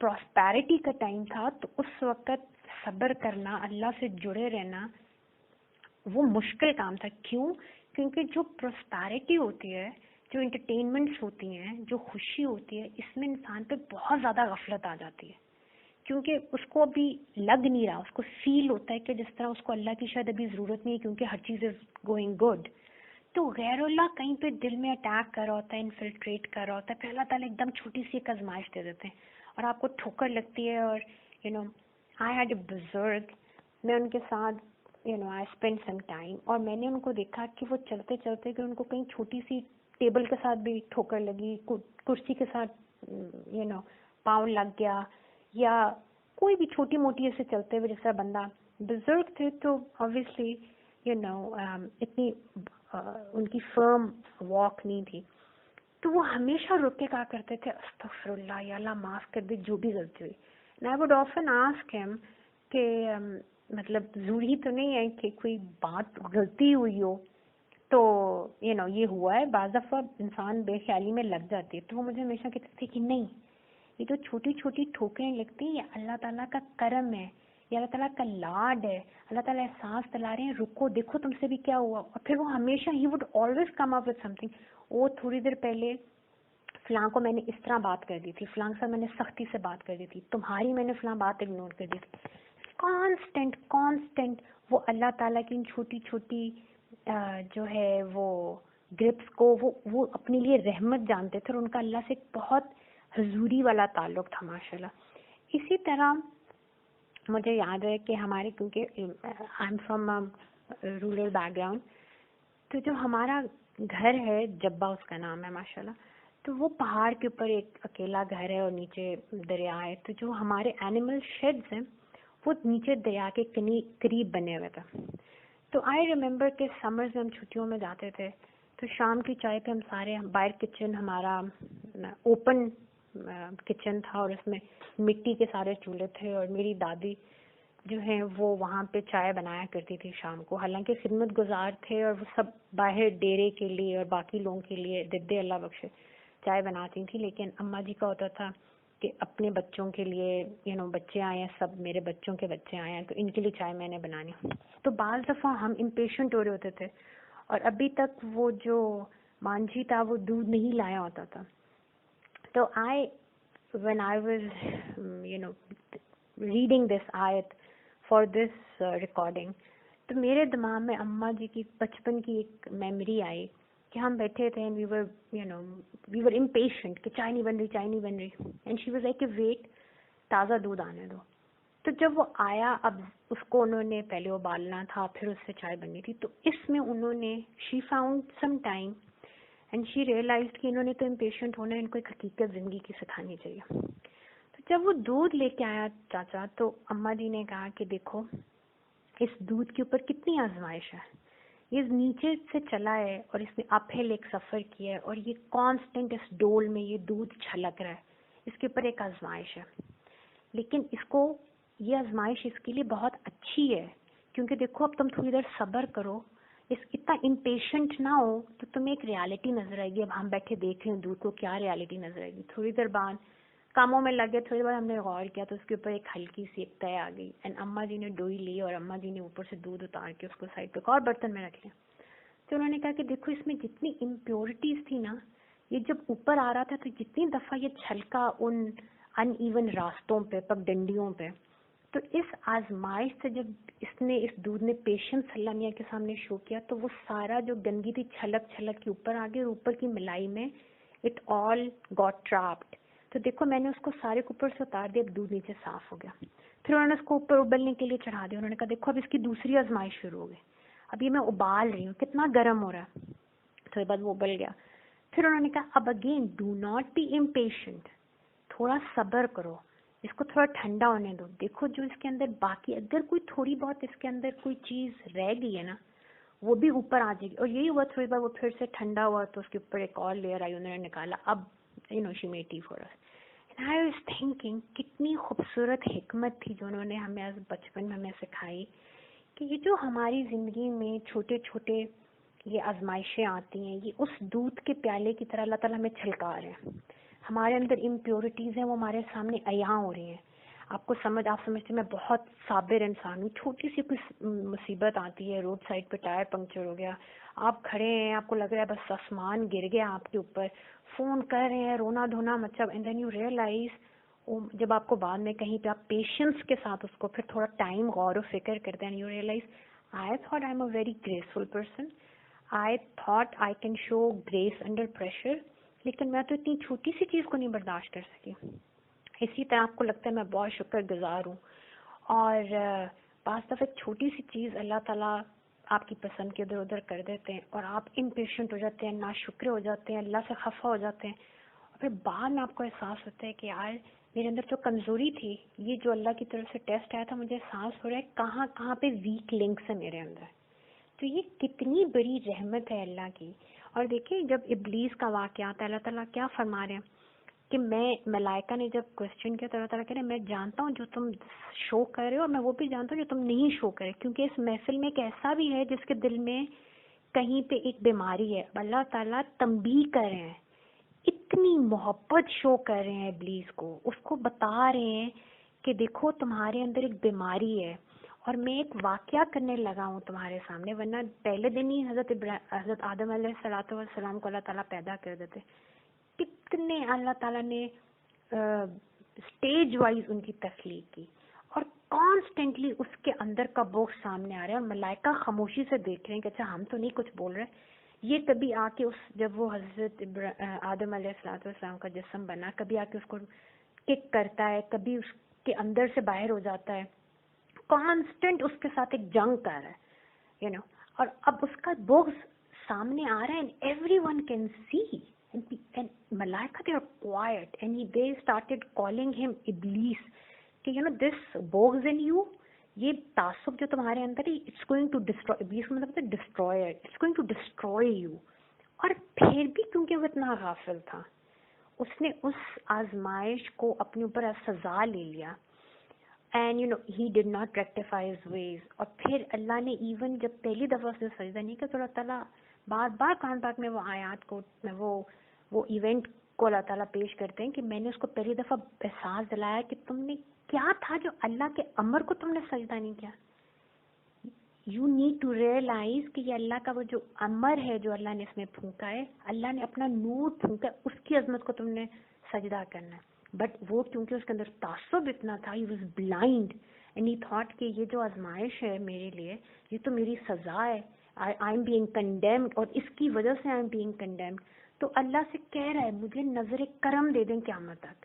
پراسپیرٹی کا ٹائم تھا تو اس وقت صبر کرنا، اللہ سے جڑے رہنا وہ مشکل کام تھا. کیوں؟ کیونکہ جو پراسپیرٹی ہوتی ہے، جو انٹرٹینمنٹس ہوتی ہیں، جو خوشی ہوتی ہے، اس میں انسان پہ بہت زیادہ غفلت آ جاتی ہے، کیونکہ اس کو ابھی لگ نہیں رہا، اس کو فیل ہوتا ہے کہ جس طرح اس کو اللہ کی شاید ابھی ضرورت نہیں ہے کیونکہ ہر چیز از گوئنگ گڈ. تو غیر اللہ کہیں پہ دل میں اٹیک کر رہا ہوتا ہے، انفلٹریٹ کر رہا ہوتا ہے، پھر اللہ تعالیٰ ایک دم چھوٹی سی ایک آزمائش دے دیتے ہیں اور آپ کو ٹھوکر لگتی ہے. اور آئی ہیڈ اے بزرگ، میں ان کے ساتھ آئی اسپینڈ سم ٹائم، اور میں نے ان کو دیکھا کہ وہ چلتے چلتے کہ ان کو کہیں چھوٹی سی ٹیبل کے ساتھ بھی ٹھوکر لگی، کرسی کے ساتھ پاؤں لگ گیا، یا کوئی بھی چھوٹی موٹی ایسے چلتے ہوئے جیسا بندہ. بزرگ تھے تو obviously اتنی ان کی فرم واک نہیں تھی، تو وہ ہمیشہ رک کے کہا کرتے تھے استغفر اللہ، یا اللہ معاف کر دے جو بھی غلطی ہوئی. And I would often ask him کہ مطلب ضروری تو نہیں ہے کہ کوئی بات غلطی ہوئی ہو تو یہ ہوا ہے، بعض دفعہ انسان بے خیالی میں لگ جاتی ہے. تو وہ مجھے ہمیشہ کہتے تھے کہ نہیں، یہ جو چھوٹی چھوٹی ٹھوکریں لگتی ہیں یہ اللہ تعالیٰ کا کرم ہے، یہ اللہ تعالیٰ کا لاڈ ہے، اللہ تعالیٰ احساس دلا رہے ہیں، رکو دیکھو تم سے بھی کیا ہوا. اور پھر وہ ہمیشہ he would always come up with some thing. وہ تھوڑی دیر پہلے فلاں کو میں نے اس طرح بات کر دی تھی، فلاں سے میں نے سختی سے بات کر دی تھی، تمہاری میں نے فلاں بات اگنور کر دی تھی. کانسٹنٹ وہ اللہ تعالیٰ کی ان چھوٹی چھوٹی جو ہے وہ گرپس کو وہ اپنے لیے رحمت جانتے تھے، اور ان کا اللہ سے ایک بہت حضوری والا تعلق تھا ماشاءاللہ. اسی طرح مجھے یاد ہے کہ ہمارے، کیونکہ I am from rural back ground, تو جو ہمارا گھر ہے جبا اس کا نام ہے ماشاءاللہ، تو وہ پہاڑ کے اوپر ایک اکیلا گھر ہے اور نیچے دریا ہے. تو جو ہمارے اینیمل شیڈز ہیں وہ نیچے دریا کے قریب بنے ہوئے تھے. تو آئی ریممبر کہ سمرز میں ہم چھٹیوں میں جاتے تھے تو شام کی چائے پہ ہم سارے باہر، کچن ہمارا اوپن کچن تھا اور اس میں مٹی کے سارے چولہے تھے، اور میری دادی جو ہیں وہ وہاں پہ چائے بنایا کرتی تھی شام کو. حالانکہ خدمت گزار تھے اور وہ سب باہر ڈیرے کے لیے اور باقی لوگوں کے لیے دے اللہ بخشے چائے بناتی تھی، لیکن اماں جی کا ہوتا تھا کہ اپنے بچوں کے لیے بچے آئے ہیں، سب میرے بچوں کے بچے آئے ہیں تو ان کے لیے چائے میں نے بنانی. تو بعض دفعہ ہم امپیشنٹ ہو رہے ہوتے تھے اور ابھی تک وہ جو مانجھی تھا وہ دودھ نہیں لایا ہوتا تھا. تو when I was reading this ayat for this recording, تو میرے دماغ میں اماں جی کی بچپن کی ایک میموری آئی کہ ہم بیٹھے تھے and we were impatient کہ چائے نہیں بن رہی and she was like wait تازہ دودھ آنے دو. تو جب وہ آیا، اب اس کو انہوں نے پہلے ابالنا تھا پھر اس سے چائے بننی تھی، تو اس میں انہوں نے she found some time and she realized کہ انہوں نے تو impatient ہونا ہے، ان کو ایک حقیقت زندگی کی سکھانی چاہیے. تو جب وہ دودھ لے کے آیا چاچا تو اماں جی نے کہا کہ دیکھو اس دودھ کے اوپر کتنی آزمائش ہے، یہ نیچے سے چلا ہے اور اس نے اپ ہل ایک سفر کیا ہے اور یہ کانسٹنٹ اس ڈول میں یہ دودھ چھلک رہا ہے، اس کے اوپر ایک آزمائش ہے، لیکن اس کو یہ آزمائش اس کے لیے بہت اچھی ہے کیونکہ دیکھو اب تم تھوڑی دیر صبر کرو، اتنا امپیشنٹ نہ ہو تو تمہیں ایک ریالٹی نظر آئے گی. اب ہم بیٹھے دیکھ رہے ہیں دودھ کو, کیا ریالٹی نظر آئے گی. تھوڑی دیر بعد کاموں میں لگے, تھوڑی دیر بعد ہم نے غور کیا تو اس کے اوپر ایک ہلکی سی ایک تہ آ گئی. اینڈ اماں جی نے ڈوئی لی اور اماں جی نے اوپر سے دودھ اتار کے اس کو سائڈ پہ ایک اور برتن میں رکھ لیا. تو انہوں نے کہا کہ دیکھو اس میں جتنی امپیورٹیز تھی نا, یہ جب اوپر آ رہا تھا تو جتنی دفعہ یہ چھلکا ان ان ایون راستوں پہ, پگ ڈنڈیوں پہ, تو اس آزمائش سے جب اس دودھ نے پیشنس اللہ میاں کے سامنے شو کیا تو وہ سارا جو گندگی تھی چھلک چھلک کے اوپر آ گئی, اور اوپر کی ملائی میں اٹ آل گاٹ ٹراپڈ. تو دیکھو میں نے اس کو سارے کو اوپر سے اتار دیا, اب دودھ نیچے صاف ہو گیا. پھر انہوں نے اس کو اوپر ابلنے کے لیے چڑھا دیا. انہوں نے کہا دیکھو اب اس کی دوسری آزمائش شروع ہو گئی, اب یہ میں ابال رہی ہوں, کتنا گرم ہو رہا ہے. تھوڑی بعد وہ ابل گیا. پھر انہوں نے کہا اب again do not be impatient, تھوڑا صبر کرو, اس کو تھوڑا ٹھنڈا ہونے دو. دیکھو جو اس کے اندر باقی اگر کوئی تھوڑی بہت اس کے اندر کوئی چیز رہ گئی ہے نا وہ بھی اوپر آ جائے گی. اور یہی ہوا, تھوڑی بار وہ پھر سے ٹھنڈا ہوا تو اس کے اوپر ایک اور لیئر آئی, انہوں نے نکالا. اب she made tea for us. And I was thinking کتنی خوبصورت حکمت تھی جو انہوں نے ہمیں آج بچپن میں ہمیں سکھائی کہ یہ جو ہماری زندگی میں چھوٹے چھوٹے یہ آزمائشیں آتی ہیں, یہ اس دودھ کے پیالے کی طرح اللہ تعالیٰ ہمیں چھلکا رہے ہیں. ہمارے اندر امپیورٹیز ہیں وہ ہمارے سامنے عیاں ہو رہی ہیں. آپ سمجھتے میں بہت صابر انسان ہوں, چھوٹی سی کوئی مصیبت آتی ہے, روڈ سائڈ پہ ٹائر پنکچر ہو گیا, آپ کھڑے ہیں, آپ کو لگ رہا ہے بس آسمان گر گیا آپ کے اوپر, فون کر رہے ہیں, رونا دھونا مطلب, اینڈ دین یو ریئلائز, جب آپ کو بعد میں کہیں پہ آپ پیشنس کے ساتھ اس کو پھر تھوڑا ٹائم غور و فکر کرتے ہیں, you realize I thought I am a very graceful person, I thought I can show grace under pressure, لیکن میں تو اتنی چھوٹی سی چیز کو نہیں برداشت کر سکی. اسی طرح آپ کو لگتا ہے میں بہت شکر گزار ہوں, اور بعض دفعہ چھوٹی سی چیز اللہ تعالیٰ آپ کی پسند کے ادھر ادھر کر دیتے ہیں اور آپ امپیشنٹ ہو جاتے ہیں, ناشکر ہو جاتے ہیں, اللہ سے خفا ہو جاتے ہیں, اور پھر بعد میں آپ کو احساس ہوتا ہے کہ یار میرے اندر جو کمزوری تھی, یہ جو اللہ کی طرف سے ٹیسٹ آیا تھا, مجھے احساس ہو رہا ہے کہاں کہاں پہ ویک لنکس ہے میرے اندر. تو یہ کتنی بڑی رحمت ہے اللہ کی. اور دیکھیں جب ابلیس کا واقعہ آتا ہے, اللہ تعالیٰ کیا فرما رہے ہیں کہ ملائکہ نے جب کوشچن کیا تو اللہ تعالیٰ کہہ رہے ہیں میں جانتا ہوں جو تم شو کر رہے ہو, اور میں وہ بھی جانتا ہوں جو تم نہیں شو کرے, کیونکہ اس محفل میں ایک ایسا بھی ہے جس کے دل میں کہیں پہ ایک بیماری ہے. اللہ تعالیٰ تنبیہ کر رہے ہیں, اتنی محبت شو کر رہے ہیں ابلیس کو, اس کو بتا رہے ہیں کہ دیکھو تمہارے اندر ایک بیماری ہے, اور میں ایک واقعہ کرنے لگا ہوں تمہارے سامنے, ورنہ پہلے دن ہی حضرت آدم علیہ السلام کو اللہ تعالیٰ پیدا کر دیتے. کتنے اللہ تعالیٰ نے اسٹیج وائز ان کی تخلیق کی, اور کانسٹنٹلی اس کے اندر کا بوکس سامنے آ رہا ہے, اور ملائکہ خاموشی سے دیکھ رہے ہیں کہ اچھا ہم تو نہیں کچھ بول رہے. یہ کبھی آ کے جب وہ حضرت آدم علیہ السلام کا جسم بنا, کبھی آ کے اس کو کک کرتا ہے, کبھی اس کے اندر سے باہر ہو جاتا ہے, کانسٹنٹ اس کے ساتھ ایک جنگ کر رہا ہے, اور اب اس کا بوکس سامنے آ رہا ہے, and every one can see. And Malaika, they are quiet, and they started calling him Iblis. کہ this bogs in you, یہ تعصب جو تمہارے اندر ہے, it's going to destroy. Iblis کا مطلب ہے destroyer, it's going to destroy you. اور پھر بھی کیونکہ وہ اتنا غافل تھا, اس نے اس آزمائش کو اپنے اوپر سزا لے لیا, and he did not rectify his ways. اور پھر اللہ نے ایون جب پہلی دفعہ اس نے سجدہ نہیں کیا تو اللہ تعالیٰ بار بار قرآن پاک میں وہ آیات کو وہ ایونٹ کو اللہ تعالیٰ پیش کرتے ہیں کہ میں نے اس کو پہلی دفعہ احساس دلایا کہ تم نے کیا تھا جو اللہ کے امر کو تم نے سجدہ نہیں کیا. یو نیڈ ٹو ریئلائز کہ یہ اللہ کا وہ جو امر ہے جو اللہ نے اس میں پھونکا ہے, اللہ نے اپنا نور پھونکا, اس کی عظمت کو تم نے سجدہ کرنا ہے. بٹ وہ کیونکہ اس کے اندر تعصب اتنا تھا, he was blind and he thought کہ یہ جو آزمائش ہے میرے لیے, یہ تو میری سزا ہے, آئی ایم بینگ کنڈیمڈ, اور اس کی وجہ سے آئی ایم بینگ کنڈیمڈ. تو اللہ سے کہہ رہا ہے مجھے نظر کرم دے دیں قیامت تک,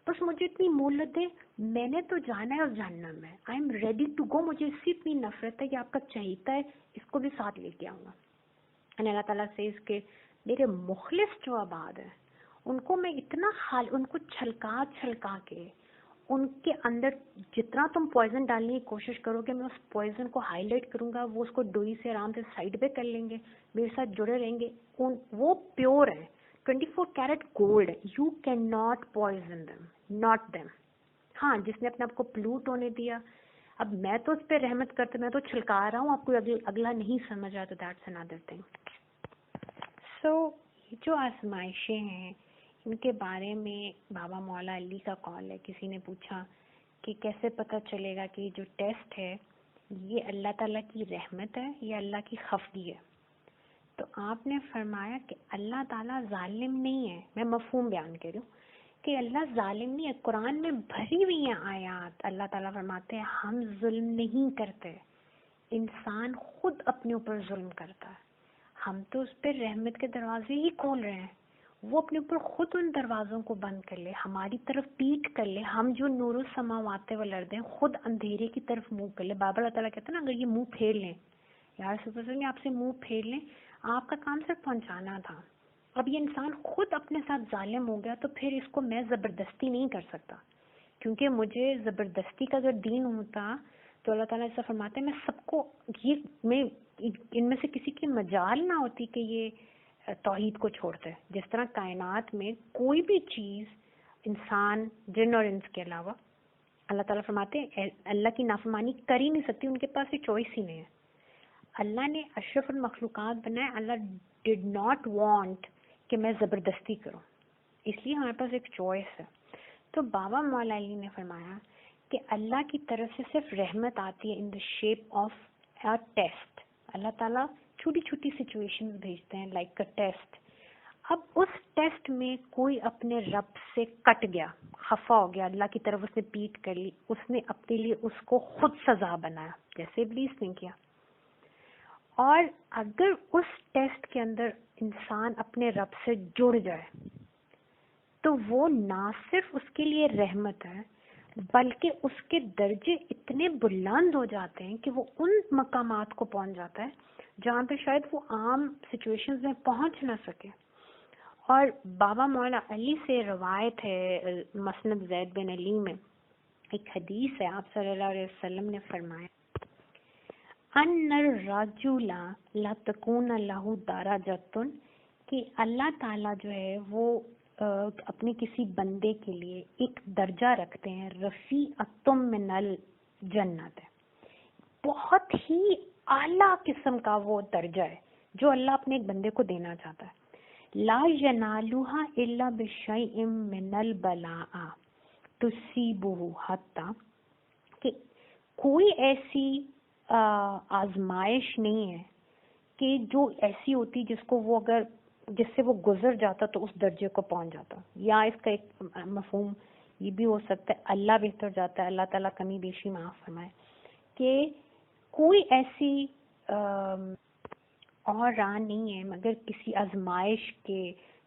بس مجھے اتنی مہلت دے, میں نے تو جانا ہے اور جہنم ہے, I am ready to go. مجھے اس سے اتنی نفرت ہے کہ آپ کا چہیتا ہے, اس کو بھی ساتھ لے کے آؤں گا. اللہ تعالیٰ سے اس کے میرے مخلص جو آباد ہیں ان کو میں اتنا ان کو چھلکا کے ان کے اندر جتنا تم پوائزن ڈالنے کی کوشش کرو گے, میں اس پوائزن کو ہائی لائٹ کروں گا, وہ اس کو ڈوئی سے آرام سے سائڈ پہ کر لیں گے, میرے ساتھ جڑے رہیں گے. وہ پیور ہے, 24 کیرٹ گولڈ ہے. You can not poison them, not them. ہاں جس نے اپنے آپ کو پلوٹ ہونے دیا, اب میں تو اس پہ رحمت کرتا, میں تو چھلکا رہا ہوں, آپ کو اگلا نہیں سمجھ رہا تو دیٹس another thing. یہ جو آزمائشیں ہیں ان کے بارے میں بابا مولا علی کا قول ہے. کسی نے پوچھا کہ کیسے پتہ چلے گا کہ جو ٹیسٹ ہے یہ اللہ تعالیٰ کی رحمت ہے یا اللہ کی خفگی ہے؟ تو آپ نے فرمایا کہ اللہ تعالیٰ ظالم نہیں ہے. میں مفہوم بیان کر رہی ہوں کہ اللہ ظالم نہیں ہے. قرآن میں بھری ہوئی ہیں آیات. اللہ تعالیٰ فرماتے ہیں ہم ظلم نہیں کرتے. انسان خود اپنے اوپر ظلم کرتا ہے. ہم تو اس پہ رحمت کے دروازے ہی کھول رہے ہیں. وہ اپنے اوپر خود ان دروازوں کو بند کر لے, ہماری طرف پیٹ کر لے. ہم جو نور السماوات والارض ہیں خود اندھیرے کی طرف منہ کر لے. بابا اللہ تعالیٰ کہتے ہیں نا اگر یہ منہ پھیر لیں, یار سپر آپ سے منہ پھیر لیں, آپ کا کام صرف پہنچانا تھا. اب یہ انسان خود اپنے ساتھ ظالم ہو گیا تو پھر اس کو میں زبردستی نہیں کر سکتا, کیونکہ مجھے زبردستی کا اگر دین ہوتا تو اللہ تعالیٰ ایسا فرماتے ہیں میں سب کو میں ان میں سے کسی کی مجال نہ ہوتی کہ یہ توحید کو چھوڑتے. جس طرح کائنات میں کوئی بھی چیز انسان جن اور انس کے علاوہ اللہ تعالیٰ فرماتے ہیں اللہ کی نافرمانی کر ہی نہیں سکتی, ان کے پاس یہ چوائس ہی نہیں ہے. اللہ نے اشرف المخلوقات بنائے. اللہ ڈڈ ناٹ وانٹ کہ میں زبردستی کروں, اس لیے ہمارے پاس ایک چوائس ہے. تو بابا مولا علی نے فرمایا کہ اللہ کی طرف سے صرف رحمت آتی ہے in the shape of a test. اللہ تعالیٰ چھوٹی چھوٹی سچویشنز بھیجتے ہیں لائک اے ٹیسٹ. اب اس ٹیسٹ میں کوئی اپنے رب سے کٹ گیا, خفا ہو گیا, اللہ کی طرف اس نے پیٹ کر لی, اس نے اپنے لیے اس کو خود سزا بنایا جیسے ابلیس نے کیا. اور اگر اس ٹیسٹ کے اندر انسان اپنے رب سے جڑ جائے تو وہ نہ صرف اس کے لیے رحمت ہے بلکہ اس کے درجے اتنے بلند ہو جاتے ہیں کہ وہ ان مقامات کو پہنچ جاتا ہے جہاں پہ شاید وہ عام سچویشنز میں پہنچ نہ سکے. اور بابا مولا علی سے روایت ہے, مسند زید بن علی میں ایک حدیث ہے, آپ صلی اللہ علیہ وسلم نے فرمایا ان الرجل لا تکون لہ درجۃ, کہ اللہ تعالیٰ جو ہے وہ اپنے کسی بندے کے لیے ایک درجہ رکھتے ہیں, رفیعۃ من الجنت, بہت ہی اعلیٰ قسم کا وہ درجہ ہے جو اللہ اپنے ایک بندے کو دینا چاہتا ہے. لا ینالھا الا بشیء من البلاء تصیبہ, حتیٰ کہ کوئی ایسی آزمائش نہیں ہے کہ جو ایسی ہوتی جس سے وہ گزر جاتا تو اس درجے کو پہنچ جاتا. یا اس کا ایک مفہوم یہ بھی ہو سکتا ہے, اللہ بہتر جاتا ہے, اللہ تعالیٰ کمی بیشی معاف فرمائے, کہ کوئی ایسی اور راہ نہیں ہے مگر کسی آزمائش کے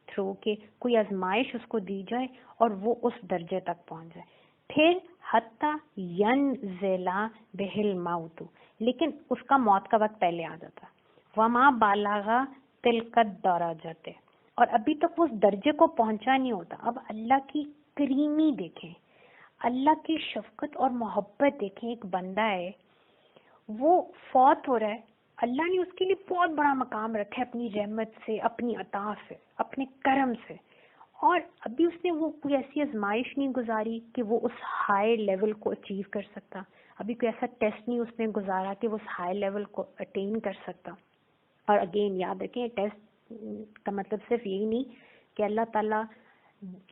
تھرو کہ کوئی آزمائش اس کو دی جائے اور وہ اس درجے تک پہنچ جائے. پھر حتیٰ ینزل بہ الموت, لیکن اس کا موت کا وقت پہلے آ جاتا. وما بالغ تلک الدرجۃ, اور ابھی تک وہ اس درجے کو پہنچا نہیں ہوتا. اب اللہ کی کریمی دیکھیں, اللہ کی شفقت اور محبت دیکھیں. ایک بندہ ہے وہ فوت ہو رہا ہے, اللہ نے اس کے لیے بہت بڑا مقام رکھا ہے اپنی رحمت سے, اپنی عطا سے, اپنے کرم سے, اور ابھی اس نے وہ کوئی ایسی آزمائش نہیں گزاری کہ وہ اس ہائی لیول کو اچیو کر سکتا. ابھی کوئی ایسا ٹیسٹ نہیں اس نے گزارا کہ وہ اس ہائی لیول کو اٹین کر سکتا. اور اگین یاد رکھیں ٹیسٹ کا مطلب صرف یہی نہیں کہ اللہ تعالیٰ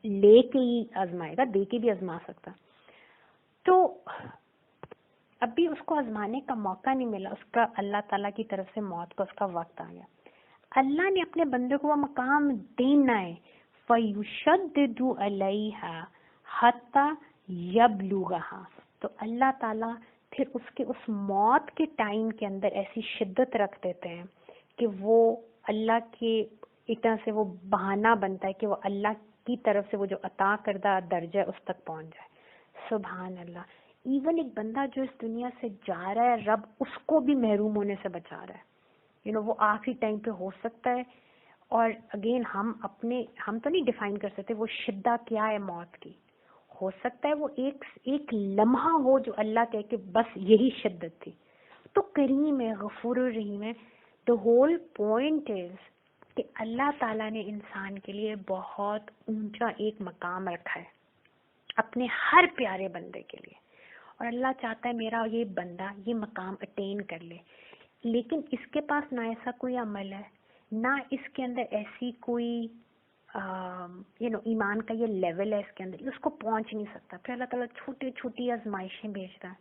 لے کے ہی آزمائے گا, دے کے بھی آزما سکتا. تو ابھی اس کو آزمانے کا موقع نہیں ملا, اس کا اللہ تعالیٰ کی طرف سے موت کا اس کا وقت آ گیا. اللہ نے اپنے بندے کو وہ مقام دینا ہے, فَيُشَدِّدُ عَلَيْهَا حَتَّى يَبْلُغَهَا, تو اللہ تعالیٰ پھر اس کے اس موت کے ٹائم کے اندر ایسی شدت رکھ دیتے ہیں کہ وہ اللہ کے ایک طرح سے وہ بہانہ بنتا ہے کہ وہ اللہ کی طرف سے وہ جو عطا کردہ درجہ ہے اس تک پہنچ جائے. سبحان اللہ. ایون ایک بندہ جو اس دنیا سے جا رہا ہے, رب اس کو بھی محروم ہونے سے بچا رہا ہے. وہ آخری ٹائم پہ ہو سکتا ہے. اور اگین ہم تو نہیں ڈیفائن کر سکتے وہ شدت کیا ہے موت کی. ہو سکتا ہے وہ ایک لمحہ ہو جو اللہ کہے کہ بس یہی شدت تھی. تو کریم ہے, غفور الرحیم ہے. the whole point is کہ اللہ تعالیٰ نے انسان کے لیے بہت اونچا ایک مقام رکھا ہے اپنے ہر پیارے بندے کے لیے, اور اللہ چاہتا ہے میرا یہ بندہ یہ مقام اٹین کر لے. لیکن اس کے پاس نہ ایسا کوئی عمل ہے, نہ اس کے اندر ایسی کوئی ایمان کا یہ لیول ہے اس کے اندر، اس کو پہنچ نہیں سکتا. پھر اللہ تعالیٰ چھوٹی چھوٹی آزمائشیں بھیجتا ہے،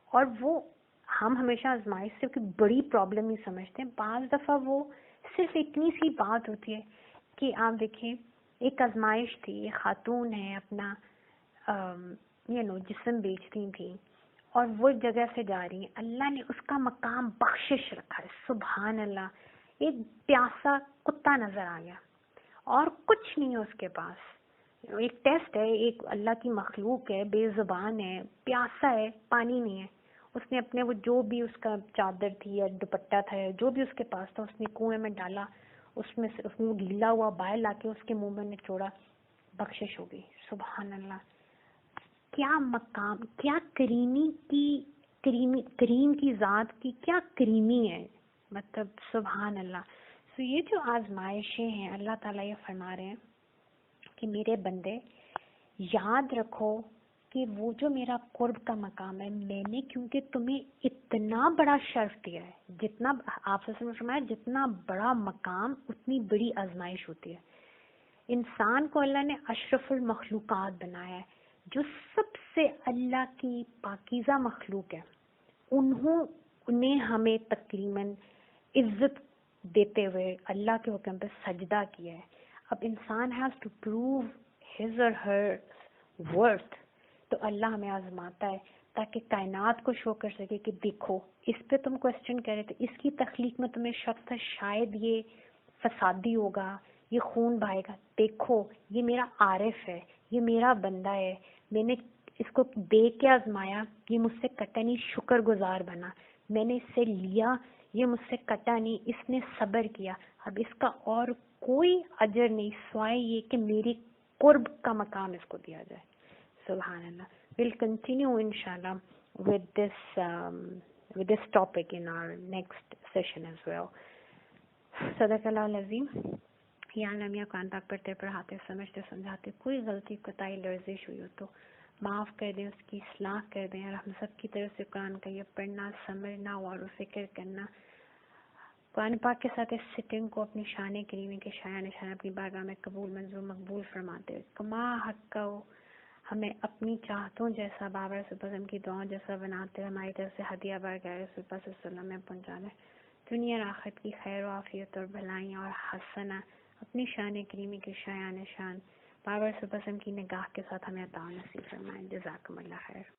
اور وہ ہم ہمیشہ آزمائش سے کوئی بڑی پرابلم ہی سمجھتے ہیں. بعض دفعہ وہ صرف اتنی سی بات ہوتی ہے کہ آپ دیکھیں ایک آزمائش تھی، یہ خاتون ہے اپنا جسم بیچتی تھیں اور وہ جگہ سے جا رہی ہیں، اللہ نے اس کا مقام بخشش رکھا ہے. سبحان اللہ. ایک پیاسا کتا نظر آ گیا اور کچھ نہیں ہے اس کے پاس. ایک ٹیسٹ ہے، ایک اللہ کی مخلوق ہے، بے زبان ہے، پیاسا ہے، پانی نہیں ہے. اس نے اپنے وہ جو بھی اس کا چادر تھی یا دوپٹہ تھا یا جو بھی اس کے پاس تھا اس نے کنویں میں ڈالا، اس میں گیلا ہوا باہر لا کے اس کے منہ میں نچوڑا، بخشش ہو گئی. سبحان اللہ. کیا مقام، کیا کریم کی ذات کی کیا کریمی ہے، مطلب سبحان اللہ. سو یہ جو آزمائشیں ہیں اللہ تعالیٰ یہ فرما رہے ہیں کہ میرے بندے یاد رکھو کہ وہ جو میرا قرب کا مقام ہے، میں نے کیونکہ تمہیں اتنا بڑا شرف دیا ہے، جتنا آپ سے فرمایا جتنا بڑا مقام اتنی بڑی آزمائش ہوتی ہے. انسان کو اللہ نے اشرف المخلوقات بنایا ہے، جو سب سے اللہ کی پاکیزہ مخلوق ہے. انہوں نے ہمیں تقریباً عزت دیتے ہوئے اللہ کے حکم پہ سجدہ کیا ہے. اب انسان has to prove his or Hare worth, تو اللہ ہمیں آزماتا ہے تاکہ کائنات کو شو کر سکے کہ دیکھو اس پہ تم کوسچن کر رہے تھے، اس کی تخلیق میں تمہیں شک تھا شاید یہ فسادی ہوگا، یہ خون بہائے گا، دیکھو یہ میرا عارف ہے، یہ میرا بندہ ہے، میں نے اس کو دیکھ کے آزمایا، یہ مجھ سے کٹا نہیں، شکر گزار بنا، میں نے اس سے لیا، یہ مجھ سے کٹا نہیں، اس نے صبر کیا. اب اس کا اور کوئی اجر نہیں سوائے یہ کہ میری قرب کا مقام اس کو دیا جائے. سبحان اللہ. We'll continue inshallah with this topic in our next session as well. صدق اللہ العظیم. یا اللہ میاں قرآن پاک پڑھتے پڑھاتے سمجھتے سمجھاتے کوئی غلطی کوتاہی لرزش ہوئی ہو تو معاف کر دیں، اس کی اصلاح کر دیں، اور ہم سب کی طرف سے قرآن کا یہ پڑھنا، سمجھنا اور فکر کرنا، قرآن پاک کے ساتھ اس سٹنگ کو اپنی شان کریمی کے شایان نشان اپنی بارگاہ میں قبول منظور مقبول فرماتے ہوئے کما حق کا ہمیں اپنی چاہتوں جیسا بابر سبزم کی دعاؤں جیسا بناتے ہماری طرف سے ہدیہ بارگاہ رسول پاک صلی اللہ علیہ وسلم میں پہنچا دیں. دنیا اور آخرت کی خیر و عافیت اور بھلائیاں اور حسنہ اپنی شان کریمی کے شایان نشان بابر سبزم کی نگاہ کے ساتھ ہمیں عطا نصیب فرمائیں. جزاکم اللہ خیر.